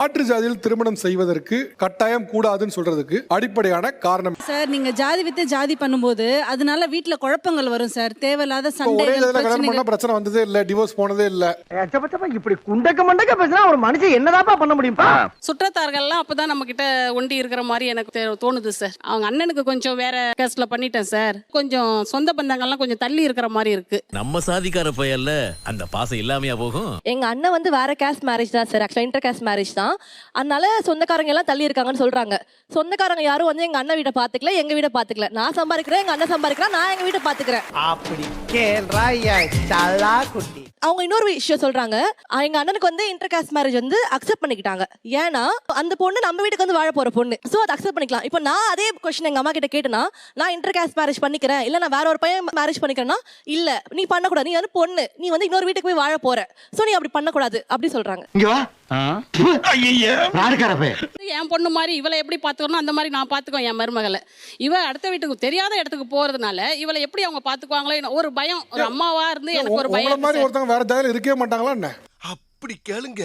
மாற்று ஜாதியில் திருமணம் செய்வதற்கு கட்டாயம் கூடாதுன்னு சொல்றதுக்கு அடிப்படையான காரணம் சார் நீங்க ஜாதி வித்து ஜாதி பண்ணும்போது அதனால வீட்ல குழப்பங்கள் வரும் சார். தேவையில்லாத இப்ப ஒரே சண்டைகள் ஜாதியில கல்யாணம் பண்ணா பிரச்சனைகள். பிரச்சனை வந்ததே இல்ல, டிவோர்ஸ் போனதே இல்ல. இப்படி குண்டக்க மண்டக்க பேசினா ஒரு மனுஷன் என்னதாப்பா பண்ண முடியும்பா? சுற்றத்தார்கள்லாம் அப்பதான் நம்ம கிட்ட ஒண்டி இருக்கிற மாதிரி எனக்கு தோணுது சார். அவங்க அண்ணனுக்கு கொஞ்சம் வேற கேஸ்ட்ல பண்ணிட்டேன் சார். கொஞ்சம் சொந்த பந்தங்கள்லாம் கொஞ்சம் தள்ளி இருக்கிற மாதிரி இருக்கு. நம்ம சாதிக்கார பையல்ல அந்த பாசம் இல்லாமையா போகும். எங்க அண்ணன் வந்து வேற கேஸ்ட் மேரேஜ் தான் சார். ஆக்சுவலா இன்டர் கேஸ்ட் மேரேஜ் தான். அதனால சொந்தக்காரங்க எல்லாம் தள்ளி இருக்காங்கன்னு சொல்றாங்க. சொந்தக்காரங்க யாரும் வந்து எங்க அண்ணன் வீட்டை பாத்துக்கல, எங்க வீட்டை பாத்துக்கல. நான் சம்பாதிக்கிறேன், எங்க அண்ணன் சம்பாதிக்கிறேன், நான் எங்க வீட்டை பாத்துக்கிறேன். அப்படி கேள்றாயா சல்லா குட்டி. அவங்க இன்னொரு விஷயம் சொல்றாங்க, எங்க அண்ணனுக்கு வந்து இன்டர் கேஸ்ட் மேரேஜ் வந்து அக்செப்ட் பண்ணிக்கிட்டாங்க. ஏன்னா அந்த பொண்ணு நம்ம வீட்டுக்கு வந்து வாழ போற பொண்ணு, சோ அதை அக்செப்ட் பண்ணிக்கலாம். இப்போ நான் அதே கொஸ்டின் எங்க அம்மா கிட்ட கேட்டேன்னா, நான் இன்டர் கேஸ்ட் மேரேஜ் பண்ணிக்கிறேன், இல்ல நான் வேற ஒரு பையன் மேரேஜ் பண்ணிக்கிறேன்னா, இல்ல நீ பண்ணக்கூடாது, நீ வந்து பொண்ணு, நீ வந்து இன்னொரு வீட்டுக்கு போய் வாழ போற, சோ நீ அப்படி பண்ணக்கூடாது அப்படி சொல்றாங்க. என் பொண்ணு மாதிரி இவளை எப்படி பாத்துக்கணும் அந்த மாதிரி நான் பாத்துக்குவேன் என் மருமகளை. இவ அடுத்த வீட்டுக்கு தெரியாத இடத்துக்கு போறதுனால இவளை எப்படி அவங்க பாத்துக்குவாங்களோ ஒரு பயம். ஒரு அம்மாவா இருந்து எனக்கு ஒரு உங்கள பயம். மாதிரி ஒருத்தவங்க வேற ஜாதியில இருக்கவே மாட்டாங்களா என்ன? அப்படி கேளுங்க.